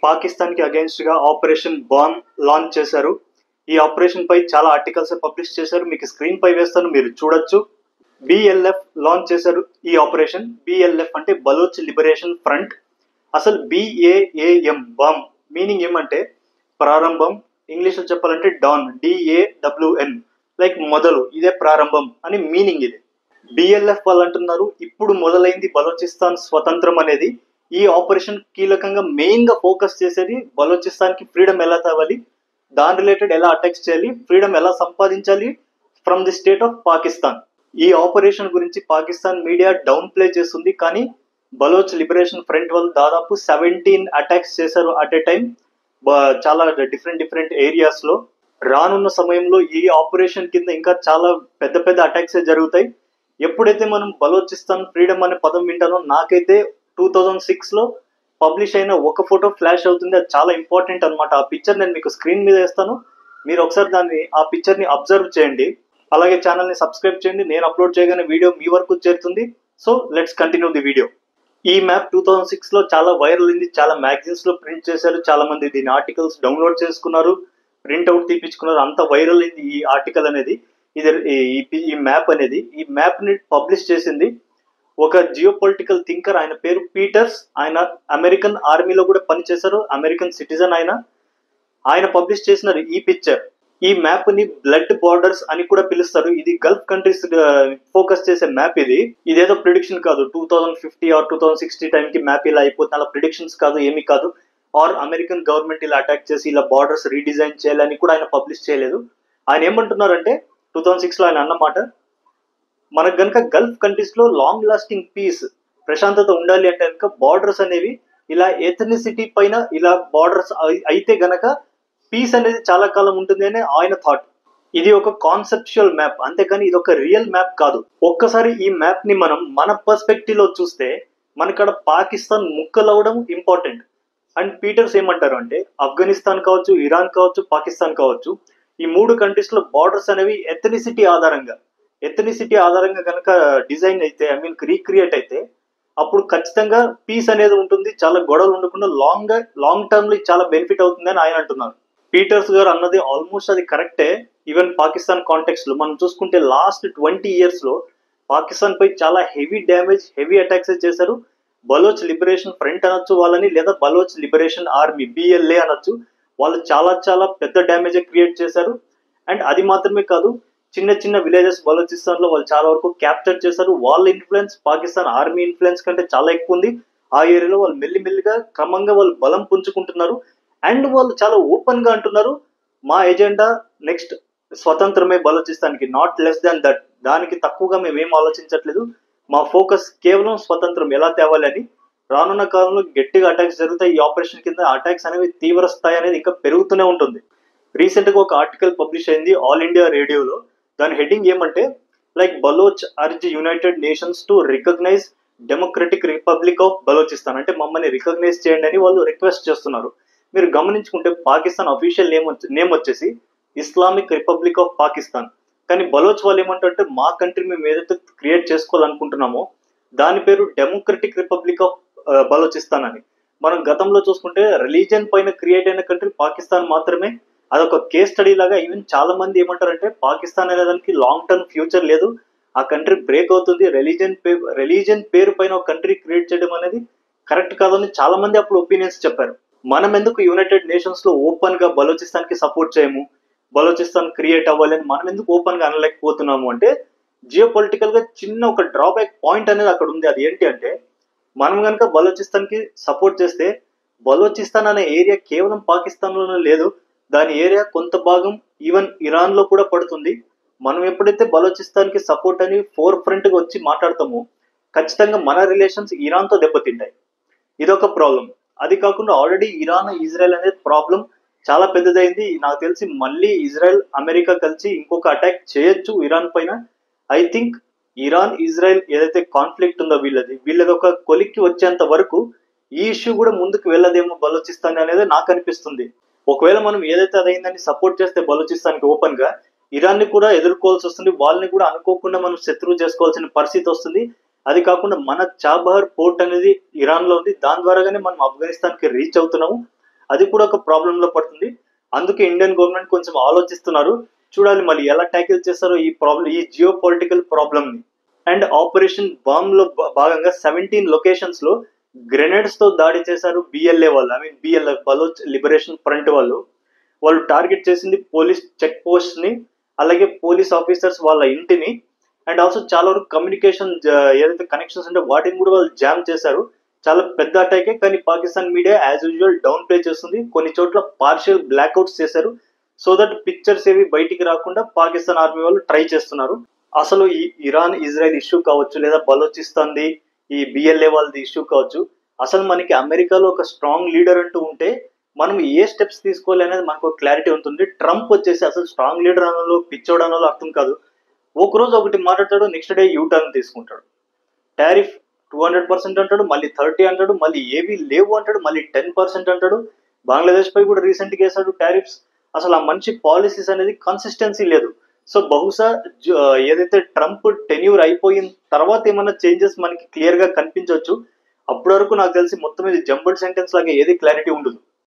పాకిస్తాన్ కి అగైన్స్ట్ గా ఆపరేషన్ బాన్ లాంచ్ చేశారు. ఈ ఆపరేషన్ పై చాలా ఆర్టికల్స్ పబ్లిష్ చేశారు. మీకు స్క్రీన్ పై వేస్తాను, మీరు చూడొచ్చు. బిఎల్ఎఫ్ లాంచ్ చేశారు ఈ ఆపరేషన్. బిఎల్ఎఫ్ అంటే బలోచ్ లిబరేషన్ ఫ్రంట్. అసలు బిఏఏఎం బామ్ మీనింగ్ ఏమంటే ప్రారంభం, ఇంగ్లీష్ లో చెప్పాలంటే డాన్, డిఏడబ్ల్యూఎన్ లైక్ మొదలు, ఇదే ప్రారంభం అని మీనింగ్. ఇది బిఎల్ఎఫ్ వాళ్ళు అంటున్నారు ఇప్పుడు మొదలైంది బలోచిస్తాన్ స్వతంత్రం అనేది. ఈ ఆపరేషన్ కీలకంగా మెయిన్ గా ఫోకస్ చేసేది బలోచిస్తాన్ కి ఫ్రీడమ్ ఎలా తేవాలి, దాని రిలేటెడ్ ఎలా అటాక్స్ చేయాలి, ఫ్రీడమ్ ఎలా సంపాదించాలి from the state of Pakistan. ఈ ఆపరేషన్ గురించి పాకిస్తాన్ మీడియా డౌన్ ప్లే చేస్తుంది, కానీ బలోచ్ లిబరేషన్ ఫ్రంట్ వాళ్ళు దాదాపు 17 అటాక్స్ చేశారు అట్ ఏ టైం, చాలా డిఫరెంట్ ఏరియాస్ లో. రానున్న సమయంలో ఈ ఆపరేషన్ కింద ఇంకా చాలా పెద్ద పెద్ద అటాక్స్ జరుగుతాయి. ఎప్పుడైతే మనం బలోచిస్తాన్ ఫ్రీడమ్ అనే పదం వింటానో నాకైతే 2006 లో పబ్లిష్ అయిన ఒక ఫోటో ఫ్లాష్ అవుతుంది. అది చాలా ఇంపార్టెంట్ అనమాట. ఆ పిక్చర్ నేను మీకు స్క్రీన్ మీద వేస్తాను, మీరు ఒకసారి ఆ పిక్చర్ ని అబ్జర్వ్ చేయండి. అలాగే ఛానల్ ని సబ్స్క్రైబ్ చేయండి, నేను అప్లోడ్ చేయగానే వీడియో మీ వరకు చేరుతుంది. So let's continue the video. ఈ మ్యాప్ 2006 లో చాలా వైరల్ అయింది, చాలా మ్యాగజైన్స్ లో ప్రింట్ చేశారు, చాలా మంది దీని ఆర్టికల్స్ డౌన్లోడ్ చేసుకున్నారు, ప్రింట్అవుట్ తీపించుకున్నారు, అంత వైరల్ అయింది ఈ ఆర్టికల్ అనేది. ఇది ఈ మ్యాప్ అనేది, ఈ మ్యాప్ ని పబ్లిష్ చేసింది ఒక జియో పొలిటికల్ థింకర్. ఆయన పేరు పీటర్స్. ఆయన అమెరికన్ ఆర్మీలో కూడా పనిచేశారు, అమెరికన్ సిటిజన్. ఆయన పబ్లిష్ చేసిన ఈ పిక్చర్, ఈ మ్యాప్ ని బ్లడ్ బార్డర్స్ అని కూడా పిలుస్తారు. ఇది గల్ఫ్ కంట్రీస్ ఫోకస్ చేసే మ్యాప్. ఇదేదో ప్రిడిక్షన్ కాదు 2050 ఆర్ 2060 టైం కి మ్యాప్ ఇలా అయిపోతుంది, అలా ప్రిడిక్షన్స్ కాదు, ఏమీ కాదు. ఆర్ అమెరికన్ గవర్నమెంట్ ఇలా అటాక్ చేసి ఇలా బార్డర్స్ రీడిజైన్ చేయాలని కూడా ఆయన పబ్లిష్ చేయలేదు. ఆయన ఏమంటున్నారంటే 2006 లో ఆయన అన్నమాట, మనకు గనక గల్ఫ్ కంట్రీస్ లో లాంగ్ లాస్టింగ్ పీస్, ప్రశాంతత ఉండాలి అంటే కనుక బార్డర్స్ అనేవి ఇలా ఎథనిసిటీ పైన ఇలా బార్డర్స్ అయితే గనక పీస్ అనేది చాలా కాలం ఉంటుంది అని ఆయన థాట్. ఇది ఒక కాన్సెప్చువల్ మ్యాప్, అంతేకాని ఇది ఒక రియల్ మ్యాప్ కాదు. ఒక్కసారి ఈ మ్యాప్ ని మనం మన పర్స్పెక్టివ్ లో చూస్తే మనకడ పాకిస్తాన్ ముక్కలవడం ఇంపార్టెంట్. అండ్ పీటర్స్ ఏమంటారు అంటే ఆఫ్ఘనిస్తాన్ కావచ్చు, ఇరాన్ కావచ్చు, పాకిస్తాన్ కావచ్చు, ఈ మూడు కంట్రీస్ లో బార్డర్స్ అనేవి ఎథనిసిటీ ఆధారంగా కనుక డిజైన్ అయితే, ఐ మీన్ రీక్రియేట్ అయితే అప్పుడు ఖచ్చితంగా పీస్ అనేది ఉంటుంది, చాలా గొడవలు ఉండకుండా లాంగ్ టర్మ్ లో చాలా బెనిఫిట్ అవుతుంది అని ఆయన అంటున్నారు. పీటర్స్ గారు అన్నది ఆల్మోస్ట్ అది కరెక్టే. ఈవెన్ పాకిస్తాన్ కాంటెక్స్ట్ లో మనం చూసుకుంటే లాస్ట్ 20 years లో పాకిస్తాన్ పై చాలా హెవీ అటాక్స్ చేశారు. బలోచ్ లిబరేషన్ ఫ్రంట్ అనొచ్చు వాళ్ళని, లేదా బలోచ్ లిబరేషన్ ఆర్మీ బిఎల్ఏ అనొచ్చు. వాళ్ళు చాలా పెద్ద డ్యామేజ్ క్రియేట్ చేశారు. అండ్ అది మాత్రమే కాదు, చిన్న విలేజెస్ బలోచిస్తాన్ లో వాళ్ళు చాలా వరకు క్యాప్చర్ చేశారు. వాళ్ళ ఇన్ఫ్లుయెన్స్ పాకిస్తాన్ ఆర్మీ ఇన్ఫ్లుయెన్స్ కంటే చాలా ఎక్కువ ఉంది. ఆ ఏరియాలో వాళ్ళు మెల్లిమెల్లిగా క్రమంగా వాళ్ళు బలం పుంజుకుంటున్నారు. అండ్ వాళ్ళు చాలా ఓపెన్ గా అంటున్నారు, మా ఎజెండా నెక్స్ట్ స్వతంత్రమే బలోచిస్తానికి, నాట్ లెస్ దాన్ దట్. దానికి తక్కువగా మేము ఏం ఆలోచించట్లేదు, మా ఫోకస్ కేవలం స్వతంత్రం ఎలా తేవాలి అని. రానున్న కాలంలో గట్టిగా అటాక్స్ జరుగుతాయి. ఈ ఆపరేషన్ కింద అటాక్స్ అనేవి తీవ్ర స్థాయి అనేది ఇంకా పెరుగుతూనే ఉంటుంది. రీసెంట్ గా ఒక ఆర్టికల్ పబ్లిష్ అయింది ఆల్ ఇండియా రేడియోలో. దాని హెడ్డింగ్ ఏమంటే like Baloch urge United Nations to recognise Democratic Republic of Balochistan. అంటే మమ్మల్ని రికగ్నైజ్ చేయండి అని వాళ్ళు రిక్వెస్ట్ చేస్తున్నారు. మీరు గమనించుకుంటే పాకిస్తాన్ అఫీషియల్ నేమ్ వచ్చేసి ఇస్లామిక్ రిపబ్లిక్ ఆఫ్ పాకిస్తాన్. కానీ బలోచ్ వాళ్ళు ఏమంటారంటే మా కంట్రీ మేము ఏదైతే క్రియేట్ చేసుకోవాలనుకుంటున్నామో దాని పేరు డెమోక్రటిక్ రిపబ్లిక్ ఆఫ్ బలోచిస్తాన్ అని. మనం గతంలో చూసుకుంటే రిలీజియన్ పైన క్రియేట్ అయిన కంట్రీ పాకిస్తాన్ మాత్రమే. అదొక కేస్ స్టడీ లాగా. ఈవెన్ చాలా మంది ఏమంటారంటే పాకిస్తాన్ అనే దానికి లాంగ్ టర్మ్ ఫ్యూచర్ లేదు, ఆ కంట్రీ బ్రేక్ అవుతుంది, రిలీజియన్ పేరు పైన ఒక కంట్రీ క్రియేట్ చేయడం అనేది కరెక్ట్ కాదని చాలా మంది అప్పుడు ఒపీనియన్స్ చెప్పారు. మనం ఎందుకు యునైటెడ్ నేషన్స్ లో ఓపెన్ గా బలోచిస్తాన్ కి సపోర్ట్ చేయము, బలోచిస్తాన్ క్రియేట్ అవ్వాలని మనం ఎందుకు ఓపెన్ గా అనలేకపోతున్నాము అంటే జియో పొలిటికల్ గా చిన్న ఒక డ్రాబ్యాక్ పాయింట్ అనేది అక్కడ ఉంది. అది ఏంటి అంటే మనం కనుక బలోచిస్తాన్ కి సపోర్ట్ చేస్తే బలోచిస్తాన్ అనే ఏరియా కేవలం పాకిస్తాన్ లోనే లేదు, దాని ఏరియా కొంత భాగం ఈవెన్ ఇరాన్ లో కూడా పడుతుంది. మనం ఎప్పుడైతే బలోచిస్తాన్ కి సపోర్ట్ అని ఫోర్ ఫ్రంట్ గా వచ్చి మాట్లాడతామో ఖచ్చితంగా మన రిలేషన్స్ ఇరాన్ తో దెబ్బతింటాయి. ఇదొక ప్రాబ్లం. అది కాకుండా ఆల్రెడీ ఇరాన్ ఇజ్రాయెల్ అనేది ప్రాబ్లం చాలా పెద్దదైంది. నాకు తెలిసి మళ్ళీ ఇజ్రాయెల్ అమెరికా కలిసి ఇంకొక అటాక్ చేయొచ్చు ఇరాన్ పైన. ఐ థింక్ ఇరాన్ ఇజ్రాయెల్ ఏదైతే కాన్ఫ్లిక్ట్ ఉందో వీళ్ళది ఒక కొలిక్కి వచ్చేంత వరకు ఈ ఇష్యూ కూడా ముందుకు వెళ్ళదేమో బలోచిస్తాన్ అనేది నాకు అనిపిస్తుంది. ఒకవేళ మనం ఏదైతే అదైందని సపోర్ట్ చేస్తే బలోచిస్తాన్కి ఓపెన్ గా ఇరాన్ ని కూడా ఎదుర్కోవాల్సి వస్తుంది, వాళ్ళని కూడా అనుకోకుండా మనం శత్రువు చేసుకోవాల్సిన పరిస్థితి వస్తుంది. అది కాకుండా మన చాబహార్ పోర్ట్ అనేది ఇరాన్ లో ఉంది, దాని ద్వారాగానే మనం ఆఫ్ఘనిస్తాన్ కి రీచ్ అవుతున్నాము. అది కూడా ఒక ప్రాబ్లం లో పడుతుంది. అందుకే ఇండియన్ గవర్నమెంట్ కొంచెం ఆలోచిస్తున్నారు. చూడాలి మళ్ళీ ఎలా ట్యాకిల్ చేస్తారో ఈ ప్రాబ్లం, ఈ జియో పొలిటికల్ ప్రాబ్లమ్ ని. అండ్ ఆపరేషన్ బాంబ్ లో భాగంగా 17 లొకేషన్స్ లో గ్రెనేడ్స్ తో దాడి చేశారు బిఎల్ఏ వాళ్ళు. I mean BLF, Baloch liberation front వాళ్ళు. వాళ్ళు టార్గెట్ చేసింది పోలీస్ చెక్ పోస్ట్ ని, అలాగే పోలీస్ ఆఫీసర్స్ వాళ్ళ ఇంటిని, అండ్ ఆల్సో చాలా వరకు కమ్యూనికేషన్ ఏదైతే కనెక్షన్స్ ఉంటే వాటిని కూడా వాళ్ళు జామ్ చేశారు. చాలా పెద్ద అటాకే, కానీ Pakistan media as usual down play చేస్తుంది. కొన్ని చోట్ల పార్షియల్ బ్లాక్అవుట్స్ చేశారు, సో దట్ పిక్చర్స్ ఏవి బయటికి రాకుండా పాకిస్తాన్ ఆర్మీ వాళ్ళు ట్రై చేస్తున్నారు. అసలు ఈ ఇరాన్ ఇజ్రాయెల్ ఇష్యూ కావచ్చు, లేదా బలోచిస్తాన్ది ఈ బిఎల్ఏ వాళ్ళది ఇష్యూ కావచ్చు, అసలు మనకి అమెరికాలో ఒక స్ట్రాంగ్ లీడర్ అంటూ ఉంటే మనం ఏ స్టెప్స్ తీసుకోవాలి అనేది మనకు క్లారిటీ ఉంటుంది. ట్రంప్ వచ్చేసి అసలు స్ట్రాంగ్ లీడర్ అనలో పిచ్చోడు అనలో అర్థం కాదు. ఒక రోజు ఒకటి మాట్లాడతాడు, నెక్స్ట్ డే యూటర్న్ తీసుకుంటాడు. టారిఫ్ 200% అంటాడు, మళ్ళీ 30 అంటాడు, మళ్ళీ ఏవి లేవు అంటాడు, మళ్ళీ 10% అంటాడు. బంగ్లాదేశ్ పై కూడా రీసెంట్ గా వేసాడు టారిఫ్స్. అసలు ఆ మంచి పాలసీస్ అనేది కన్సిస్టెన్సీ లేదు. సో బహుశా ఏదైతే ట్రంప్ టెన్యూర్ అయిపోయిన తర్వాత ఏమైనా చేంజెస్ మనకి క్లియర్ గా కనిపించవచ్చు. అప్పటి వరకు నాకు తెలిసి మొత్తం ఇది జంబుడ్ సెంటెన్స్ లాగా ఏది క్లారిటీ ఉండదు.